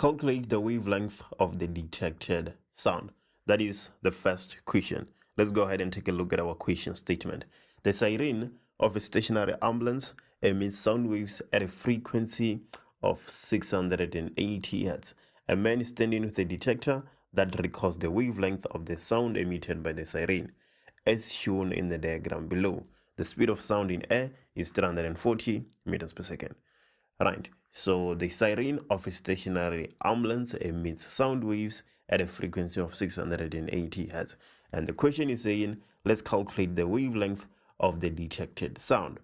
Calculate the wavelength of the detected sound. That is the first question. Let's go ahead and take a look at our question statement. The siren of a stationary ambulance emits sound waves at a frequency of 680 Hz. A man is standing with a detector that records the wavelength of the sound emitted by the siren, as shown in the diagram below. The speed of sound in air is 340 meters per second. Right, so the siren of a stationary ambulance emits sound waves at a frequency of 680 Hz. And the question is saying, let's calculate the wavelength of the detected sound.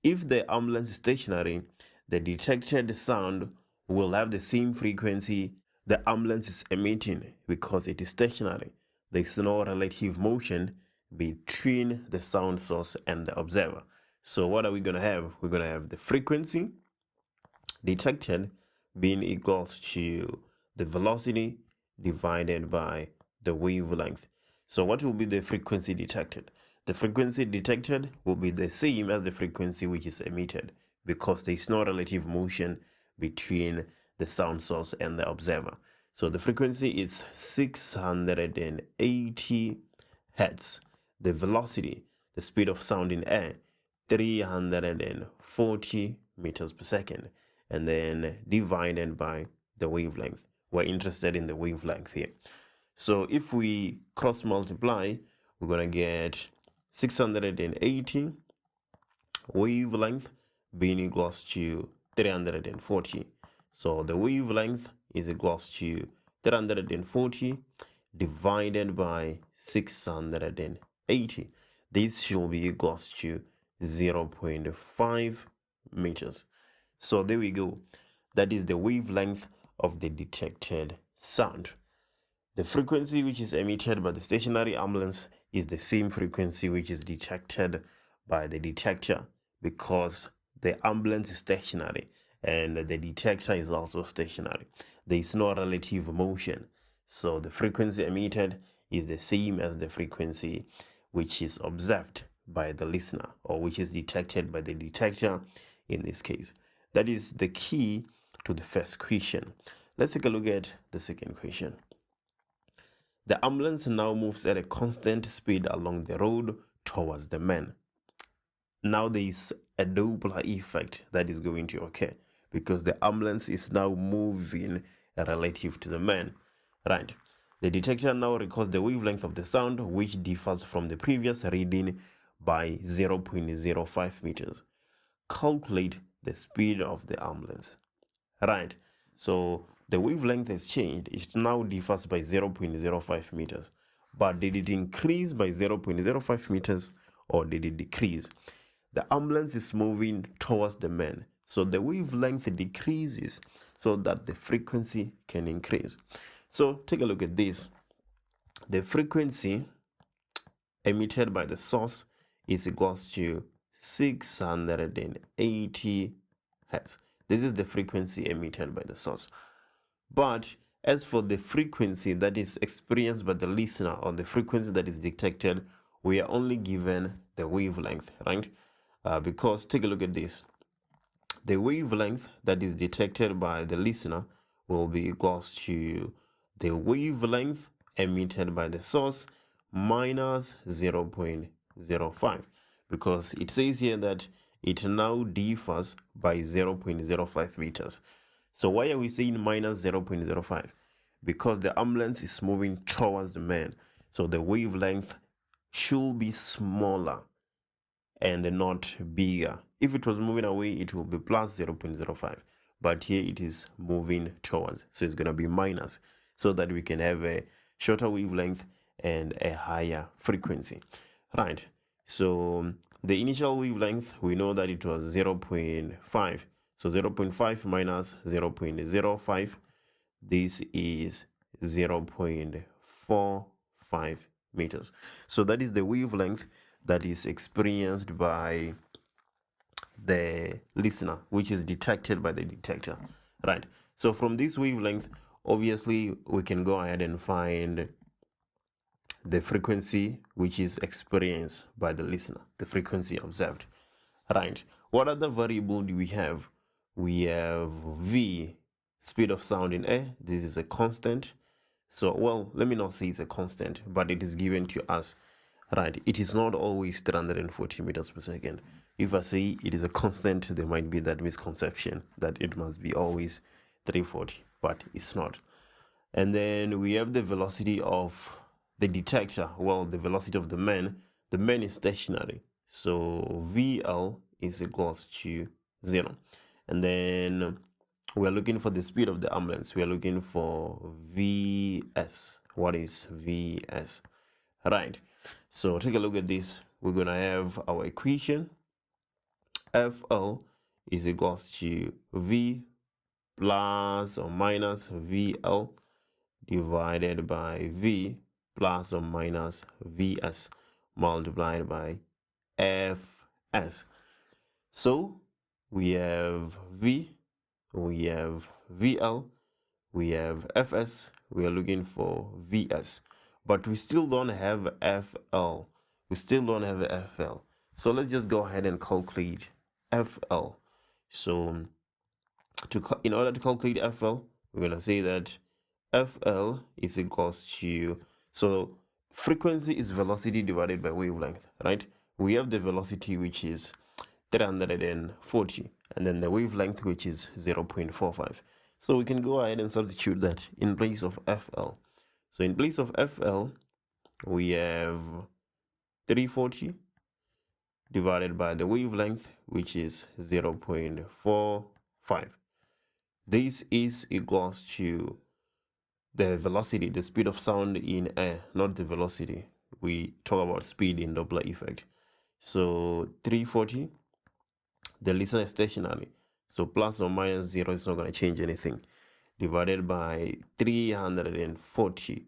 If the ambulance is stationary, the detected sound will have the same frequency the ambulance is emitting because it is stationary. There is no relative motion between the sound source and the observer. So what are we going to have? We're going to have the frequency detected being equals to the velocity divided by the wavelength. So what will be the frequency detected? The frequency detected will be the same as the frequency which is emitted because there is no relative motion between the sound source and the observer. So the frequency is 680 Hertz. The velocity, the speed of sound in air, 340 meters per second. And then divided by the wavelength. We're interested in the wavelength here. So if we cross multiply, we're going to get 680 wavelength being equals to 340. So the wavelength is equals to 340 divided by 680. This should be equals to 0.5 meters. So there we go. That is the wavelength of the detected sound. The frequency which is emitted by the stationary ambulance is the same frequency which is detected by the detector because the ambulance is stationary and the detector is also stationary. There is no relative motion. So the frequency emitted is the same as the frequency which is observed by the listener or which is detected by the detector in this case. That is the key to the first question. Let's take a look at the second question. The ambulance now moves at a constant speed along the road towards the man. Now there is a Doppler effect that is going to occur because the ambulance is now moving relative to the man. Right. The detector now records the wavelength of the sound, which differs from the previous reading by 0.05 meters. Calculate the speed of the ambulance. Right, so the wavelength has changed. It now differs by 0.05 meters. But did it increase by 0.05 meters or did it decrease? The ambulance is moving towards the man, so the wavelength decreases so that the frequency can increase. So take a look at this. The frequency emitted by the source is equals to 680 Hertz. This is the frequency emitted by the source. But as for the frequency that is experienced by the listener or the frequency that is detected, we are only given the wavelength, right? Because take a look at this. The wavelength that is detected by the listener will be equals to the wavelength emitted by the source minus 0.05 because it says here that it now differs by 0.05 meters. So why are we saying minus 0.05? Because the ambulance is moving towards the man. So the wavelength should be smaller and not bigger. If it was moving away, it will be plus 0.05. But here it is moving towards. So it's going to be minus so that we can have a shorter wavelength and a higher frequency. Right. So the initial wavelength, we know that it was 0.5. So 0.5 minus 0.05, this is 0.45 meters. So that is the wavelength that is experienced by the listener, which is detected by the detector. Right. So from this wavelength, obviously, we can go ahead and find the frequency which is experienced by the listener, the frequency observed. Right. What other variable do we have? We have V, speed of sound in air. This is a constant. So, well, let me not say it's a constant, but it is given to us, right? It is not always 340 meters per second. If I say it is a constant, there might be that misconception that it must be always 340, but it's not. And then we have the velocity of the detector. Well, the velocity of the man. The man is stationary, so VL is equals to 0. And then we are looking for the speed of the ambulance. We are looking for VS. What is VS? Right. So take a look at this. We're going to have our equation. FL is equals to V plus or minus VL divided by V plus or minus Vs multiplied by Fs. So we have V, we have VL, we have Fs, we are looking for Vs, but we still don't have FL. We still don't have FL. So let's just go ahead and calculate FL. So in order to calculate FL, we're going to say that FL is equals to, so frequency is velocity divided by wavelength, right? We have the velocity, which is 340, and then the wavelength, which is 0.45. So we can go ahead and substitute that in place of FL. So in place of FL, we have 340 divided by the wavelength, which is 0.45. This is equals to the velocity, the speed of sound in air, not the velocity. We talk about speed in Doppler effect. So 340, the listener is stationary, so plus or minus 0 is not going to change anything, divided by 340.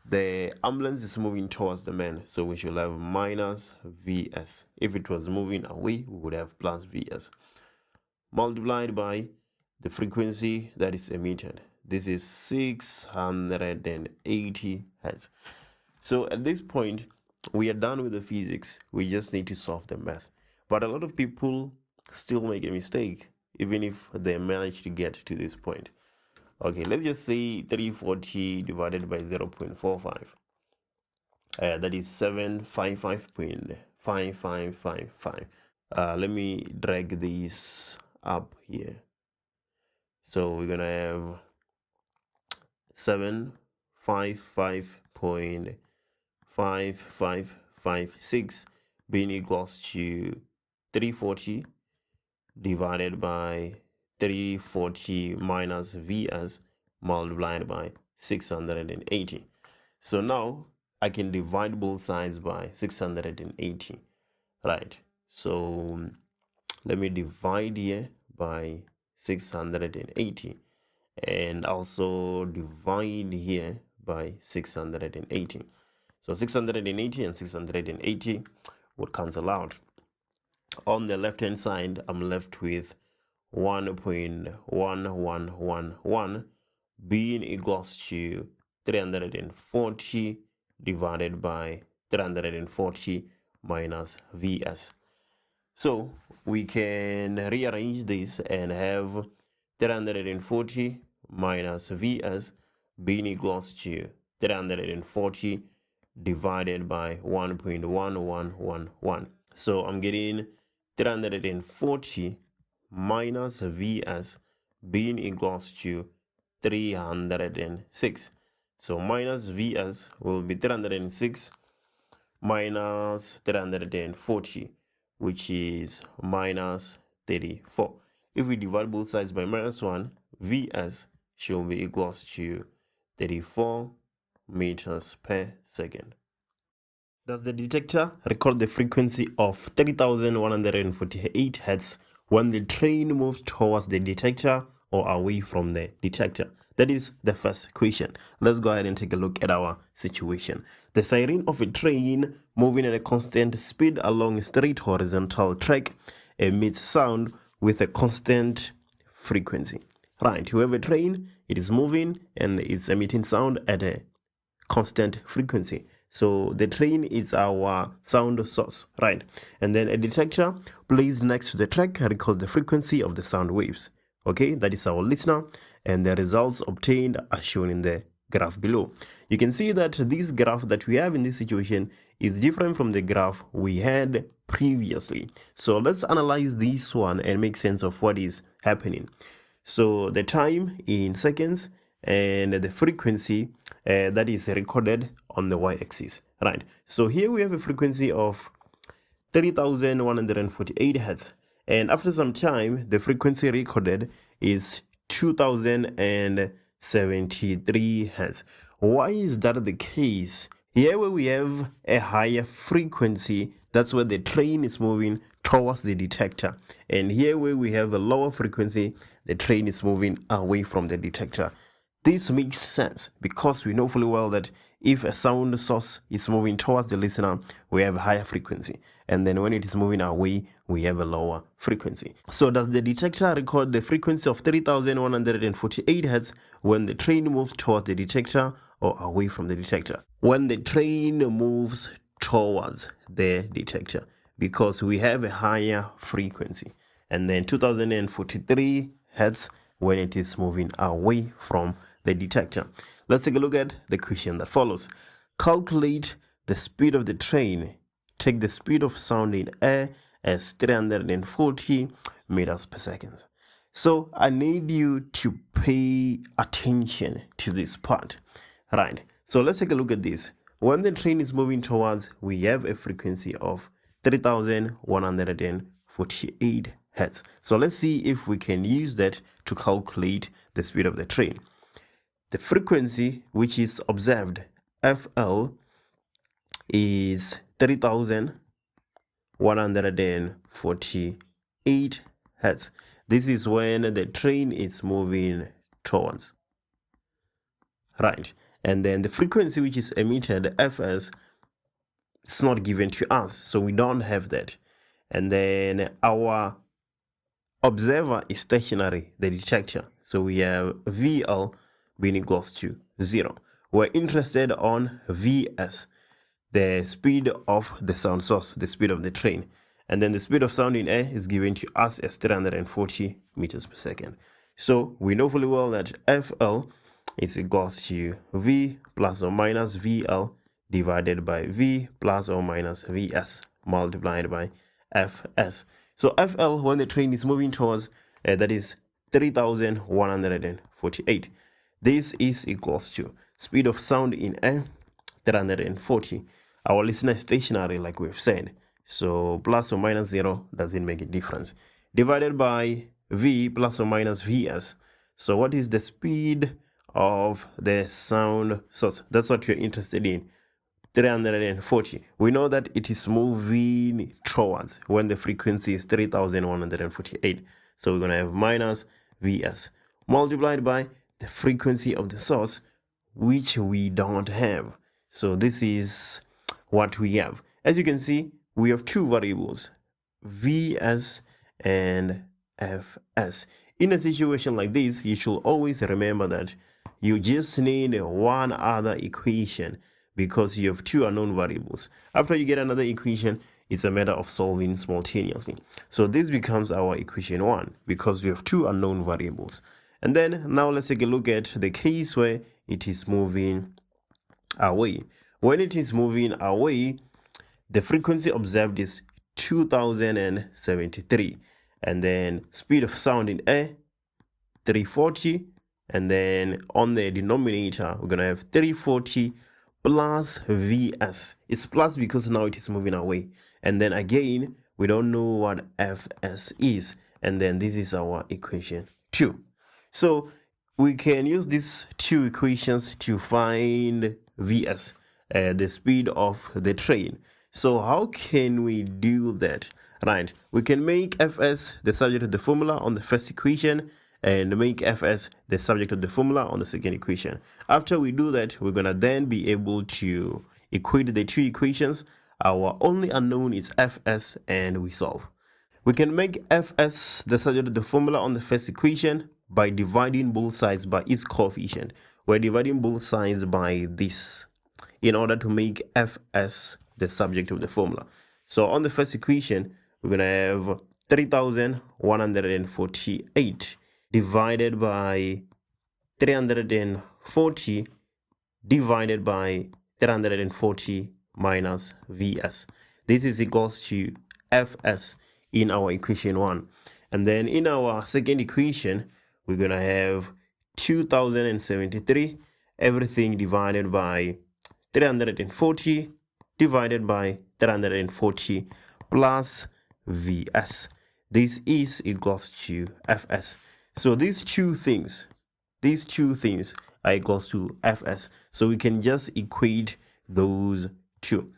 The ambulance is moving towards the man, so we should have minus Vs. If it was moving away, we would have plus Vs, multiplied by the frequency that is emitted. This is 680 hertz. So at this point, we are done with the physics. We just need to solve the math. But a lot of people still make a mistake, even if they manage to get to this point. Okay, let's just say 340 divided by 0.45. That is 755.5555. Let me drag this up here. So we're gonna have 755.5556 being equals to 340 divided by 340 minus Vs multiplied by 680. So now I can divide both sides by 680, right? So let me divide here by 680 and also divide here by 680. So 680 and 680 would cancel out. On the left hand side, I'm left with 1.1111 being equals to 340 divided by 340 minus Vs. So we can rearrange this and have 340 minus Vs being equals to 340 divided by 1.1111. So I'm getting 340 minus Vs being equals to 306. So minus Vs will be 306 minus 340, which is minus 34. If we divide both sides by minus 1, Vs should be equals to 34 meters per second. Does the detector record the frequency of 30,148 Hz when the train moves towards the detector or away from the detector? That is the first question. Let's go ahead and take a look at our situation. The siren of a train moving at a constant speed along a straight horizontal track emits sound with a constant frequency. Right, we have a train, it is moving and it's emitting sound at a constant frequency. So the train is our sound source, right? And then a detector placed next to the track records the frequency of the sound waves. Okay, that is our listener. and the results obtained are shown in the graph below. You can see that this graph that we have in this situation is different from the graph we had previously. So let's analyze this one and make sense of what is happening. So the time in seconds and the frequency that is recorded on the y-axis, right? So here we have a frequency of 30,148 hertz, and after some time the frequency recorded is 2073 hertz. Why is that the case? Here where we have a higher frequency, that's where the train is moving towards the detector, and here where we have a lower frequency, the train is moving away from the detector. This makes sense because we know fully well that if a sound source is moving towards the listener, we have a higher frequency, and then when it is moving away, we have a lower frequency. So does the detector record the frequency of 30,148 hertz when the train moves towards the detector or away from the detector? When the train moves towards the detector, because we have a higher frequency, and then 2043 hertz when it is moving away from the detector. Let's take a look at the question that follows. Calculate the speed of the train. Take the speed of sound in air as 340 meters per second. So I need you to pay attention to this part, right? So let's take a look at this. When the train is moving towards, we have a frequency of 3,148 hertz. So let's see if we can use that to calculate the speed of the train. The frequency which is observed, FL, is 3,148 hertz. This is when the train is moving towards, right? And then the frequency which is emitted, FS, is not given to us, so we don't have that. And then our observer is stationary, the detector, so we have VL being equals to 0. We're interested on VS, the speed of the sound source, the speed of the train, and then the speed of sound in air is given to us as 340 meters per second. So we know fully well that FL is equals to V plus or minus VL divided by V plus or minus VS multiplied by FS. So FL, when the train is moving towards, that is 3,148. This is equals to speed of sound in air, 340. Our listener is stationary, like we've said, so plus or minus 0 doesn't make a difference, divided by V plus or minus VS. So what is the speed of the sound source? That's what you're interested in. 340. We know that it is moving towards when the frequency is 3,148. So we're going to have minus VS multiplied by the frequency of the source, which we don't have. So this is what we have. As you can see, we have two variables, VS and FS. In a situation like this, you should always remember that you just need one other equation because you have two unknown variables. After you get another equation, it's a matter of solving simultaneously. So this becomes our equation 1 because we have two unknown variables. And then now let's take a look at the case where it is moving away. When it is moving away, the frequency observed is 2073, and then speed of sound in air 340, and then on the denominator we're gonna have 340 plus VS. It's plus because now it is moving away, and then again we don't know what FS is, and then this is our equation 2. So we can use these two equations to find VS, the speed of the train. So how can we do that? Right, we can make FS the subject of the formula on the first equation and make FS the subject of the formula on the second equation. After we do that, we're gonna then be able to equate the two equations. Our only unknown is FS, and we solve. We can make FS the subject of the formula on the first equation by dividing both sides by its coefficient. We're dividing both sides by this in order to make FS the subject of the formula. So on the first equation, we're going to have 3,148 divided by 340 divided by 340 minus Vs. This is equals to Fs in our equation 1. And then in our second equation, we're going to have 2073, everything divided by 340 divided by 340 plus Vs. This is equals to Fs. So these two things are equals to Fs. So we can just equate those two.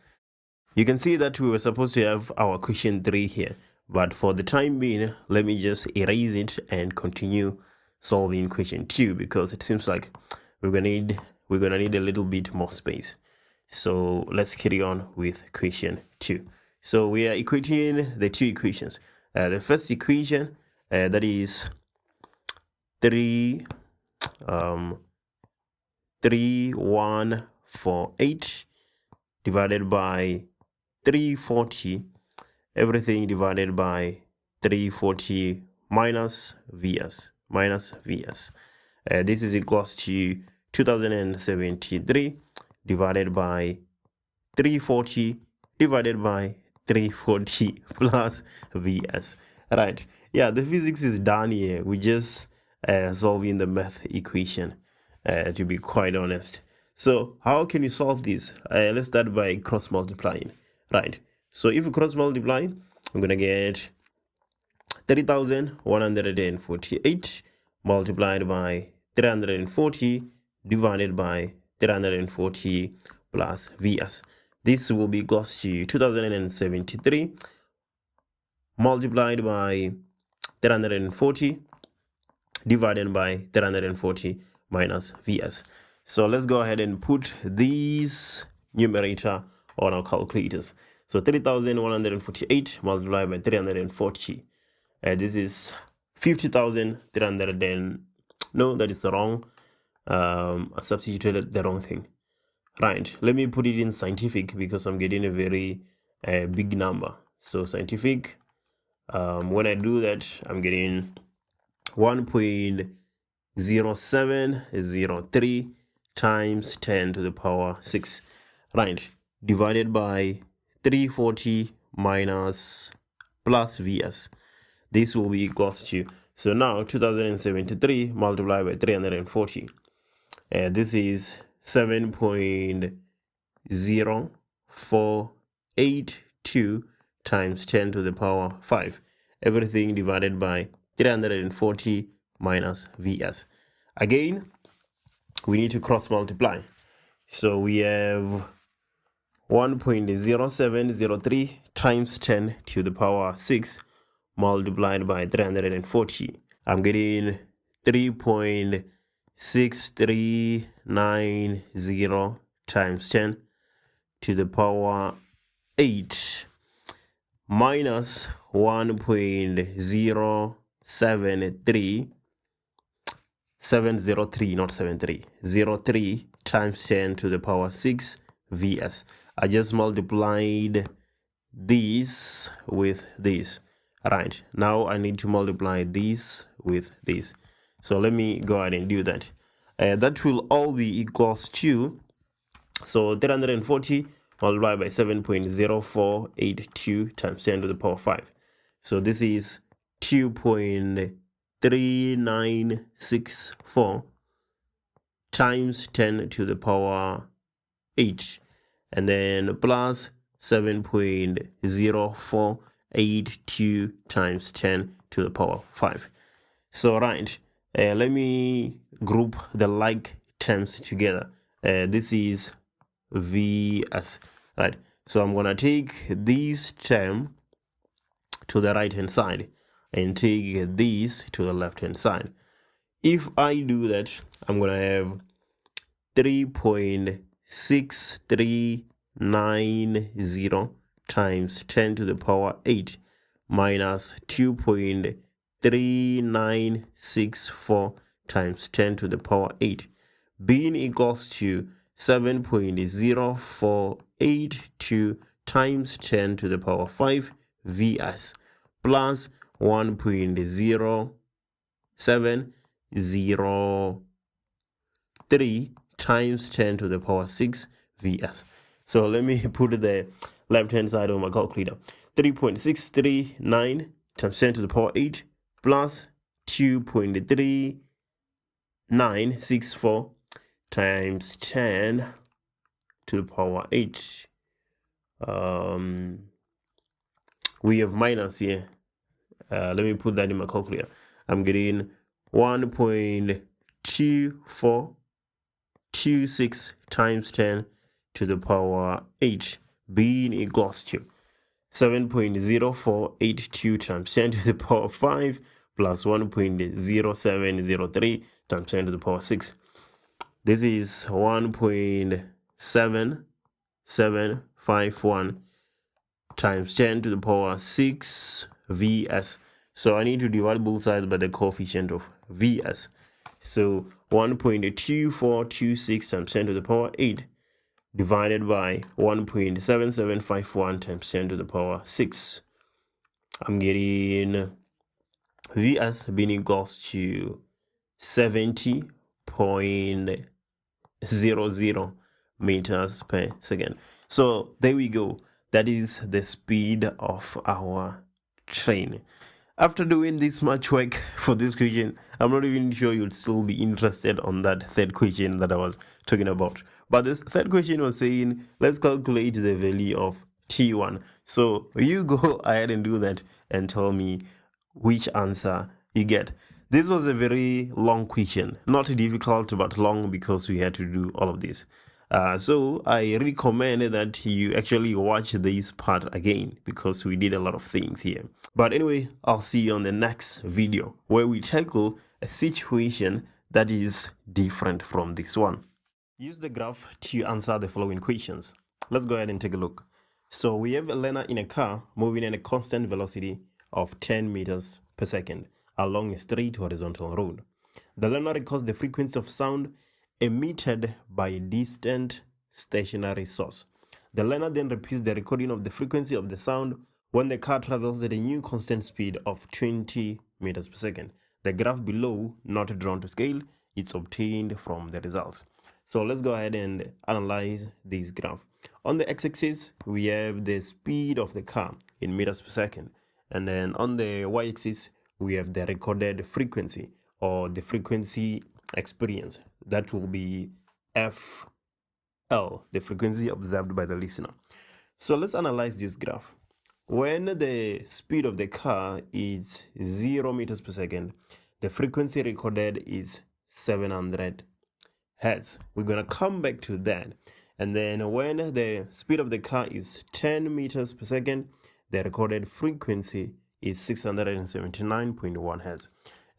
You can see that we were supposed to have our question 3 here, but for the time being, let me just erase it and continue solving question 2, because it seems like we're gonna need a little bit more space. So let's carry on with question 2. So we are equating the two equations. The first equation, that is 3148 divided by 340, everything divided by 340 minus Vs. This is equals to 2073 divided by 340 divided by 340 plus Vs. Right, yeah, the physics is done here. We just solving the math equation, to be quite honest. So how can you solve this? Let's start by cross multiplying. Right, so if you cross multiply, I'm gonna get 30,148 multiplied by 340 divided by 340 plus Vs. This will be equals to 2073 multiplied by 340 divided by 340 minus Vs. So let's go ahead and put these numerator on our calculators. So 30,148 multiplied by 340. This is 50,300 and no, that is wrong. I substituted the wrong thing. Right, let me put it in scientific because I'm getting a very big number. So scientific, when I do that, I'm getting 1.0703 times 10 to the power 6, right, divided by 340 minus plus Vs. This will be equals to, so now 2073 multiplied by 340. This is 7.0482 times 10 to the power 5. Everything divided by 340 minus Vs. Again, we need to cross multiply. So we have 1.0703 times 10 to the power 6 multiplied by 340. I'm getting 3.6390 times 10 to the power 8 minus 1.073703, not 73, 03 times 10 to the power 6 Vs. I just multiplied this with this. Right, now I need to multiply this with this. So let me go ahead and do that. That will all be equals to, so 340 multiplied by 7.0482 times 10 to the power 5. So this is 2.3964 times 10 to the power 8, and then plus 7.0482 times 10 to the power 5. So right, let me group the like terms together. This is Vs, right? So I'm gonna take this term to the right hand side and take this to the left hand side. If I do that, I'm gonna have 3.6390 times 10 to the power 8 minus 2.3964 times 10 to the power 8 being equals to 7.0482 times 10 to the power 5 Vs plus 1.0703 3 times 10 to the power 6 Vs. So let me put the left hand side on my calculator. 3.639 times 10 to the power 8 plus 2.3964 times 10 to the power 8. We have minus here. Let me put that in my calculator. I'm getting 1.2426 times 10 to the power 8 being equals to 7.0482 times 10 to the power 5 plus 1.0703 times 10 to the power 6. This is 1.7751 times 10 to the power 6 Vs. So I need to divide both sides by the coefficient of Vs. So 1.2426 times 10 to the power 8 divided by 1.7751 times 10 to the power 6. I'm getting Vs being equals to 70.00 meters per second. So there we go. That is the speed of our train. After doing this much work for this question, I'm not even sure you'd still be interested on that third question that I was talking about. But this third question was saying, let's calculate the value of T1. So you go ahead and do that and tell me which answer you get. This was a very long question, not difficult, but long because we had to do all of this. So I recommend that you actually watch this part again because we did a lot of things here. But anyway, I'll see you on the next video where we tackle a situation that is different from this one. Use the graph to answer the following questions. Let's go ahead and take a look. So we have a learner in a car moving at a constant velocity of 10 meters per second along a straight horizontal road. The learner records the frequency of sound emitted by a distant stationary source. The learner then repeats the recording of the frequency of the sound when the car travels at a new constant speed of 20 meters per second. The graph below, not drawn to scale, is obtained from the results. So let's go ahead and analyze this graph. On the x-axis, we have the speed of the car in meters per second. And then on the y-axis, we have the recorded frequency or the frequency experience. That will be FL, the frequency observed by the listener. So let's analyze this graph. When the speed of the car is 0 meters per second, the frequency recorded is 700 hertz. We're going to come back to that. And then when the speed of the car is 10 meters per second, the recorded frequency is 679.1 hertz.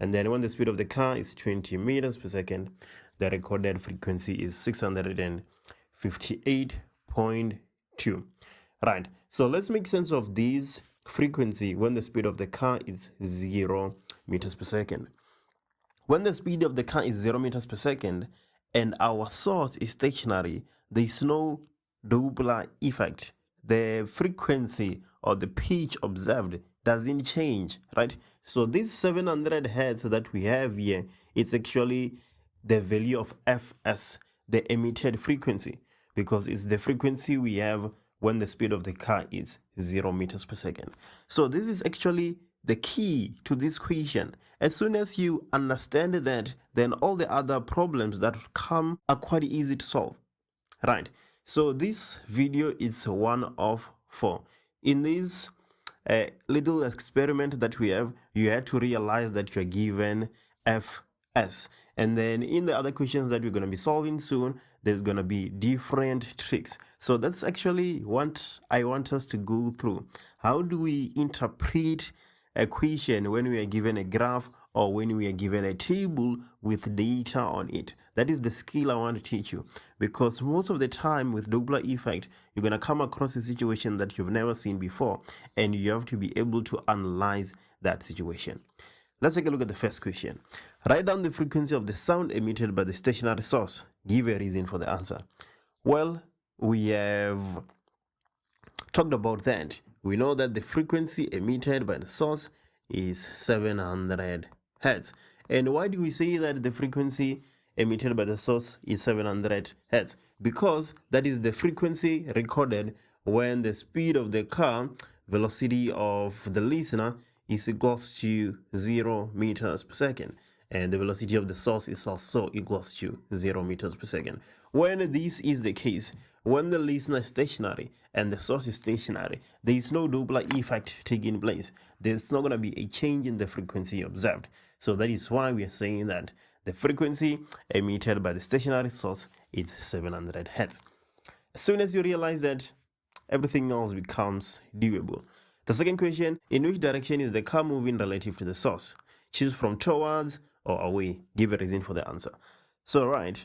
And then when the speed of the car is 20 meters per second, the recorded frequency is 658.2. Right, so let's make sense of this frequency when the speed of the car is 0 meters per second. When the speed of the car is 0 meters per second and our source is stationary, there is no Doppler effect. The frequency or the pitch observed doesn't change, right? So this 700 hertz that we have here, it's actually the value of Fs, the emitted frequency, because it's the frequency we have when the speed of the car is 0 meters per second. So this is actually the key to this question. As soon as you understand that, then all the other problems that come are quite easy to solve. Right, so this video is one of 4. In this little experiment that we have, you had to realize that you're given Fs. And then in the other questions that we're going to be solving soon, there's going to be different tricks. So that's actually what I want us to go through. How do we interpret a question when we are given a graph or when we are given a table with data on it? That is the skill I want to teach you, because most of the time with Doppler effect, you're going to come across a situation that you've never seen before, and you have to be able to analyze that situation. Let's take a look at the first question. Write down the frequency of the sound emitted by the stationary source. Give a reason for the answer. Well, we have talked about that. We know that the frequency emitted by the source is 700 hertz. And why do we say that the frequency emitted by the source is 700 hertz, because that is the frequency recorded when the speed of the car, velocity of the listener, is equals to 0 meters per second, and the velocity of the source is also equals to 0 meters per second. When this is the case, when the listener is stationary and the source is stationary, there is no Doppler effect taking place. There's not going to be a change in the frequency observed. So that is why we are saying that the frequency emitted by the stationary source is 700 hertz. As soon as you realize that, everything else becomes doable. The second question, in which direction is the car moving relative to the source? Choose from towards or away. Give a reason for the answer. So, right,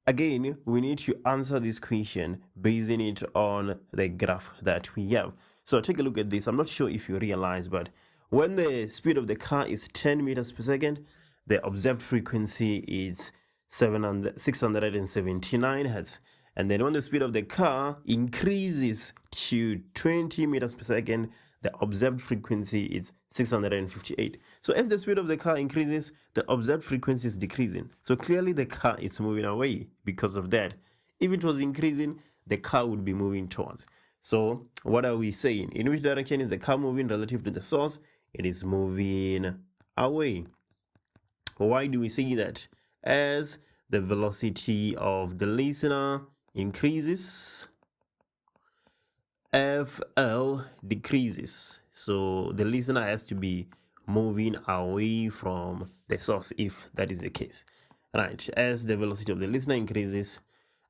again, we need to answer this question basing it on the graph that we have. So take a look at this. I'm not sure if you realize, but when the speed of the car is 10 meters per second, the observed frequency is 679 hertz. And then when the speed of the car increases to 20 meters per second, the observed frequency is 658. So as the speed of the car increases, the observed frequency is decreasing. So clearly the car is moving away because of that. If it was increasing, the car would be moving towards. So what are we saying? In which direction is the car moving relative to the source? It is moving away. Why do we say that? As the velocity of the listener increases, FL decreases. So the listener has to be moving away from the source if that is the case. Right, as the velocity of the listener increases,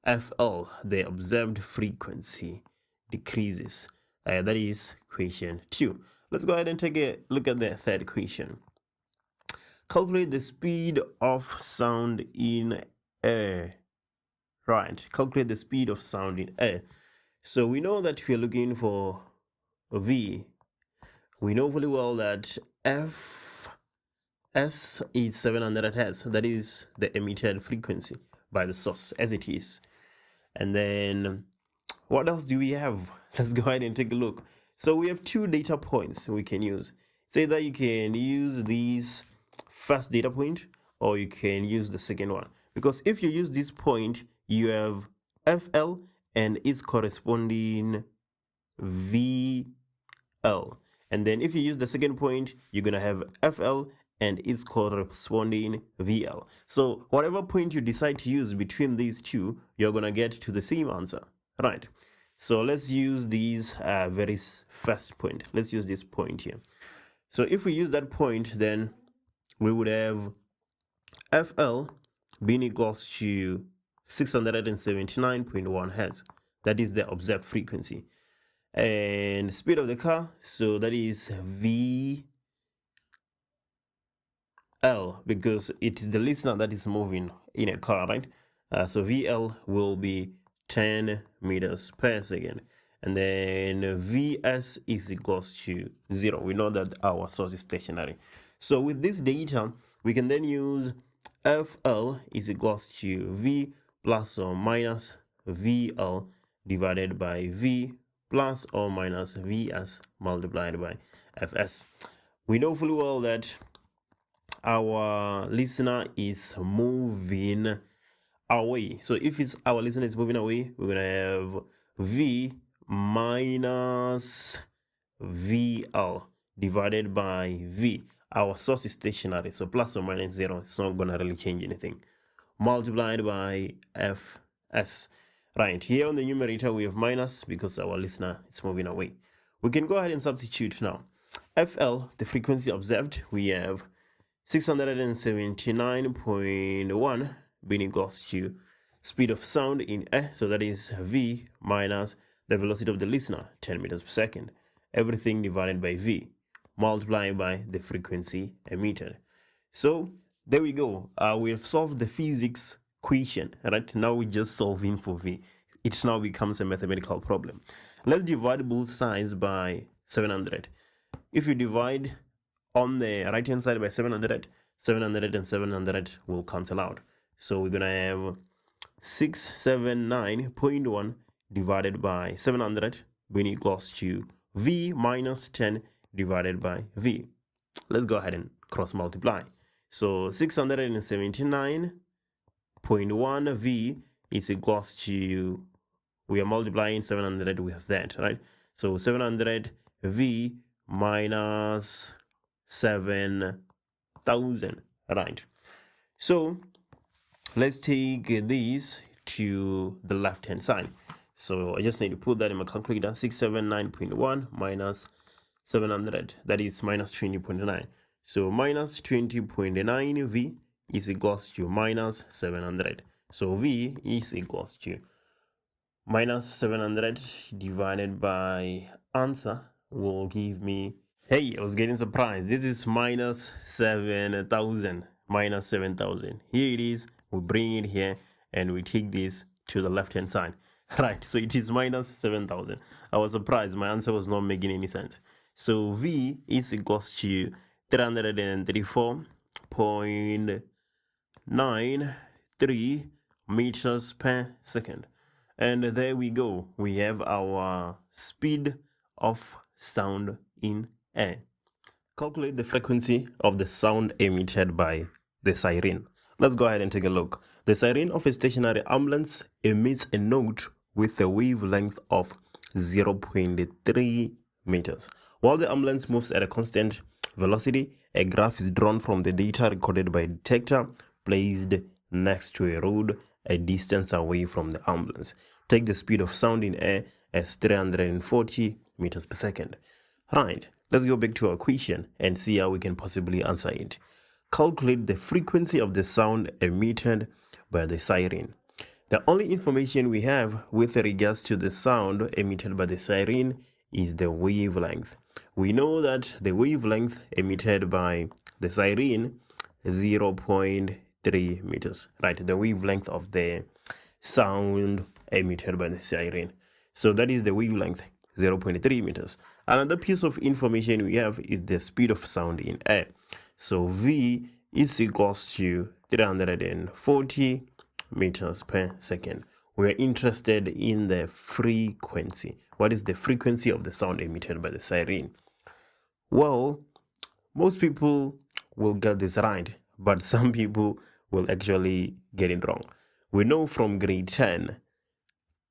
FL, the observed frequency, decreases. That is question 2. Let's go ahead and take a look at the third question. Calculate the speed of sound in air. Right, calculate the speed of sound in air. So we know that we are looking for V. We know fully well that Fs is 700 hertz. That is the emitted frequency by the source as it is. And then what else do we have? Let's go ahead and take a look. So we have 2 data points we can use. Say that you can use these first data point or you can use the second one. Because if you use this point, you have FL and its corresponding VL. And then if you use the second point, you're going to have FL and its corresponding VL. So whatever point you decide to use between these two, you're going to get to the same answer, right? So let's use these very first point. Let's use this point here. So if we use that point, then we would have FL being equals to 679.1 hertz. That is the observed frequency. And speed of the car, so that is VL, because it is the listener that is moving in a car, right? So VL will be 10 meters per second. And then Vs is equals to 0. We know that our source is stationary. So with this data, we can then use FL is equals to V plus or minus VL divided by V plus or minus Vs multiplied by Fs. We know fully well that our listener is moving away. So if it's our listener is moving away, we're going to have V minus VL divided by V. Our source is stationary, so plus or minus 0. It's not going to really change anything. Multiplied by Fs. Right, here on the numerator we have minus because our listener is moving away. We can go ahead and substitute now. FL, the frequency observed, we have 679.1 being equals to speed of sound in air, so that is V minus the velocity of the listener, 10 meters per second. Everything divided by V, multiplied by the frequency emitted. So there we go. We have solved the physics question, right? Now we're just solving for V. It now becomes a mathematical problem. Let's divide both sides by 700. If you divide on the right hand side by 700, 700 and 700 will cancel out. So we're gonna have 679.1 divided by 700 being equals to V minus 10 divided by V. Let's go ahead and cross multiply. So 679.1 0.1 V is equals to, we are multiplying 700 with that, right? So 700 V minus 7,000, right? So let's take this to the left hand side. So I just need to put that in my calculator. 679.1 minus 700, that is minus 20.9. So minus 20.9 V is equals to minus 700. So V is equals to minus 700 divided by answer will give me, hey, I was getting surprised. This is minus 7,000, minus 7,000. Here it is. We bring it here and we take this to the left hand side. Right, so it is minus 7,000. I was surprised. My answer was not making any sense. So V is equals to 334.93 meters per second. And there we go. We have our speed of sound in air. Calculate the frequency of the sound emitted by the siren. Let's go ahead and take a look. The siren of a stationary ambulance emits a note with a wavelength of 0.3 meters. While the ambulance moves at a constant velocity, a graph is drawn from the data recorded by a detector placed next to a road a distance away from the ambulance. Take the speed of sound in air as 340 meters per second. Right, let's go back to our question and see how we can possibly answer it. Calculate the frequency of the sound emitted by the siren. The only information we have with regards to the sound emitted by the siren is the wavelength. We know that the wavelength emitted by the siren is 0.3 meters, right? The wavelength of the sound emitted by the siren. So that is the wavelength, 0.3 meters. Another piece of information we have is the speed of sound in air. So V is equals to 340 meters per second. We are interested in the frequency. What is the frequency of the sound emitted by the siren? Well, most people will get this right, but some people will actually get it wrong. We know from grade 10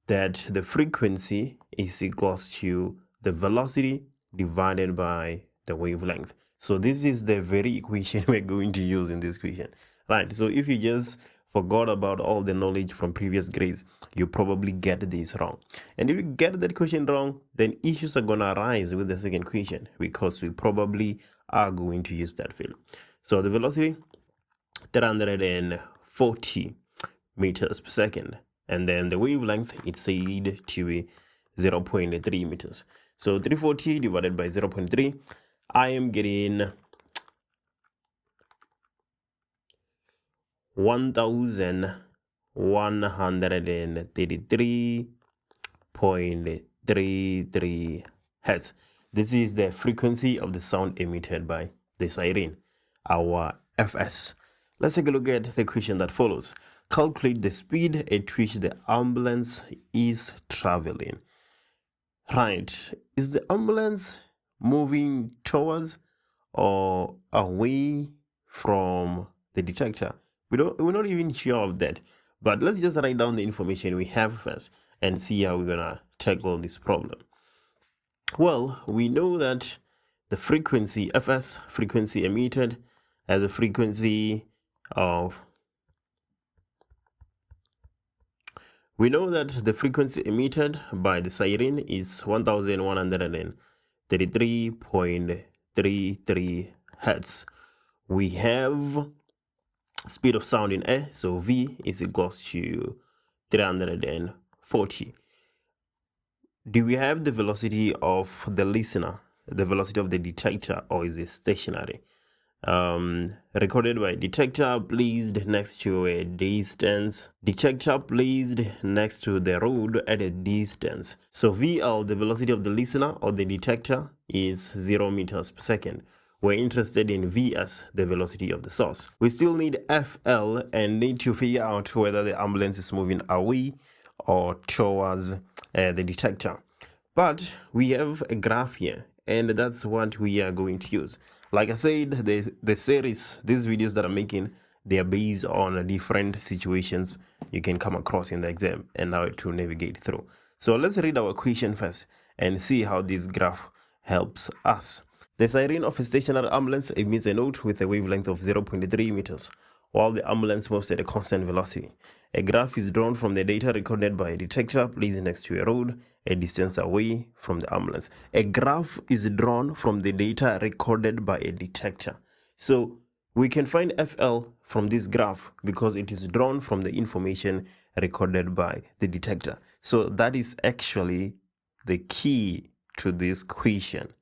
that the frequency is equals to the velocity divided by the wavelength. So this is the very equation we're going to use in this question, right? So if you just forgot about all the knowledge from previous grades, you probably get this wrong. And if you get that question wrong, then issues are gonna arise with the second question because we probably are going to use that field. So the velocity, 340 meters per second, and then the wavelength, it's said to be 0.3 meters. So 340 divided by 0.3, I am getting 1133.33 hertz. This is the frequency of the sound emitted by the siren, our Fs. Let's take a look at the question that follows. Calculate the speed at which the ambulance is traveling. Right, is the ambulance moving towards or away from the detector? We're not even sure of that, but let's just write down the information we have first and see how we're gonna tackle this problem. Well, we know that the frequency Fs, frequency emitted, has a frequency of, we know that the frequency emitted by the siren is 1133.33 hertz. We have speed of sound in air, so V is equals to 340. Do we have the velocity of the listener, the velocity of the detector, or is it stationary? Recorded by detector placed next to a distance. Detector placed next to the road at a distance. So VL, the velocity of the listener or the detector, is 0 meters per second. We're interested in VS, the velocity of the source. We still need FL and need to figure out whether the ambulance is moving away or towards the detector. But we have a graph here, and that's what we are going to use. Like I said, the series, these videos that I'm making, they are based on different situations you can come across in the exam and how to navigate through. So let's read our question first and see how this graph helps us. The siren of a stationary ambulance emits a note with a wavelength of 0.3 meters, while the ambulance moves at a constant velocity. A graph is drawn from the data recorded by a detector placed next to a road a distance away from the ambulance. A graph is drawn from the data recorded by a detector. So we can find FL from this graph because it is drawn from the information recorded by the detector. So that is actually the key to this question.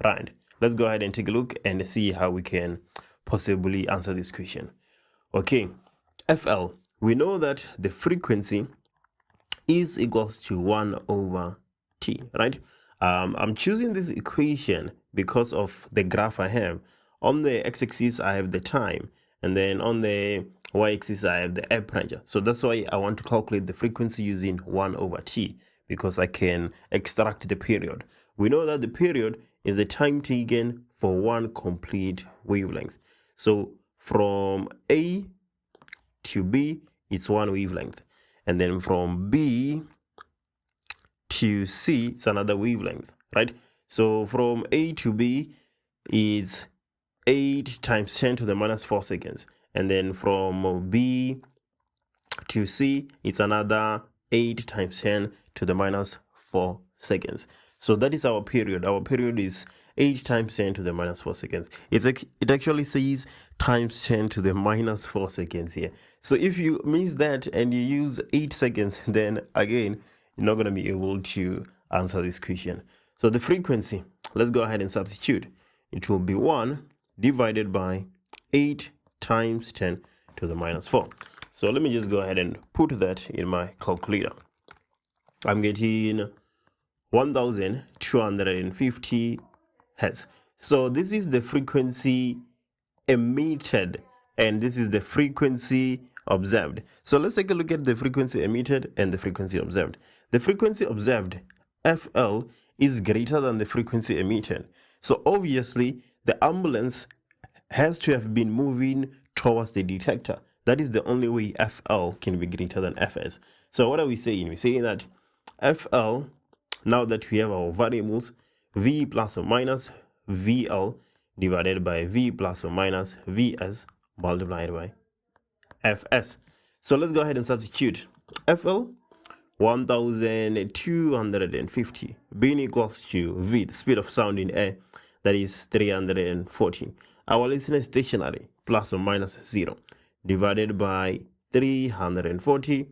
Right, let's go ahead and take a look and see how we can possibly answer this question. Okay, FL, we know that the frequency is equals to 1 over t, right? I'm choosing this equation because of the graph I have. On the x-axis, I have the time, and then on the y-axis, I have the air pressure. So that's why I want to calculate the frequency using 1 over t, because I can extract the period. We know that the period is the time taken for one complete wavelength. So from A to B, it's one wavelength. And then from B to C, it's another wavelength, right? So from A to B is 8 times 10 to the minus 4 seconds. And then from B to C, it's another 8 times 10 to the minus 4 seconds. So that is our period. Our period is 8 times 10 to the minus 4 seconds. It actually says times 10 to the minus 4 seconds here. So if you miss that and you use 8 seconds, then again, you're not going to be able to answer this question. So the frequency, let's go ahead and substitute. It will be 1 divided by 8 times 10 to the minus 4. So let me just go ahead and put that in my calculator. I'm getting 1250 hertz. So this is the frequency emitted and this is the frequency observed. So let's take a look at the frequency emitted and the frequency observed. The frequency observed, FL, is greater than the frequency emitted. So obviously the ambulance has to have been moving towards the detector. That is the only way FL can be greater than FS. So what are we saying? We're saying that FL, now that we have our variables, V plus or minus VL divided by V plus or minus VS multiplied by FS. So let's go ahead and substitute. FL, 1250 being equals to V, the speed of sound in air, that is 340. Our listener is stationary, plus or minus 0, divided by 340.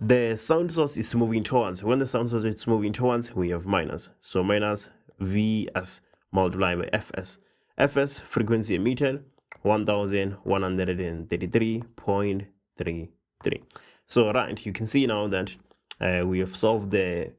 The sound source is moving towards. When the sound source is moving towards, we have minus. So minus Vs multiplied by Fs. Fs, frequency emitted, 1133.33. So right, you can see now that we have solved the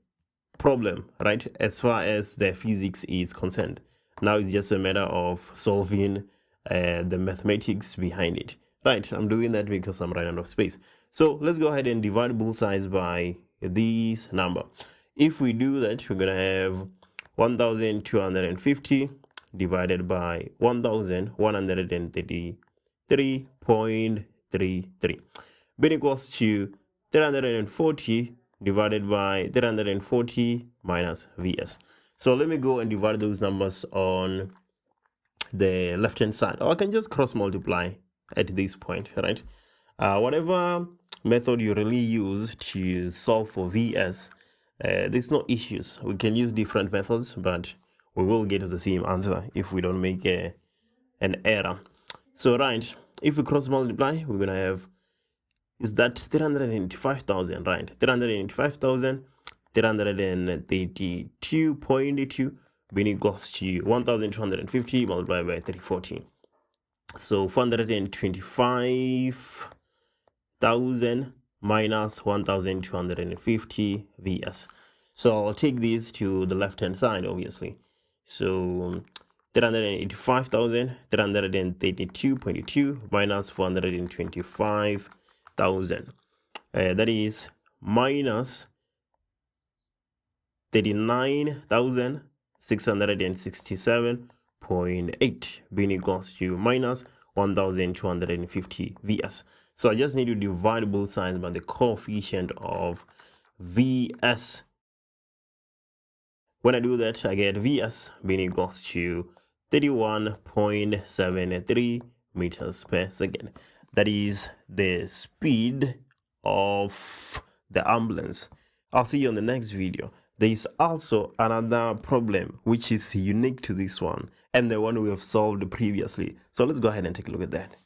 problem, right, as far as the physics is concerned. Now it's just a matter of solving the mathematics behind it. Right, I'm doing that because I'm running out of space. So let's go ahead and divide both sides by this number. If we do that, we're going to have 1250 divided by 1133.33 being equals to 340 divided by 340 minus Vs. So let me go and divide those numbers on the left hand side, or I can just cross multiply at this point, right? Whatever method you really use to solve for Vs, there's no issues. We can use different methods, but we will get to the same answer if we don't make an error. So right, if we cross multiply, we're gonna have, is that 385,000, right? 385,000, 332.2 being equals to 1,250 multiplied by 340. So 425,000 minus 1,250 Vs. So I'll take these to the left hand side, obviously. So 385,000, 332.2 minus 425,000. That is minus 39,667.8 being equals to minus 1250 Vs. So I just need to divide both sides by the coefficient of Vs. When I do that, I get Vs being equals to 31.73 meters per second. That is the speed of the ambulance. I'll see you on the next video. There is also another problem which is unique to this one and the one we have solved previously. So let's go ahead and take a look at that.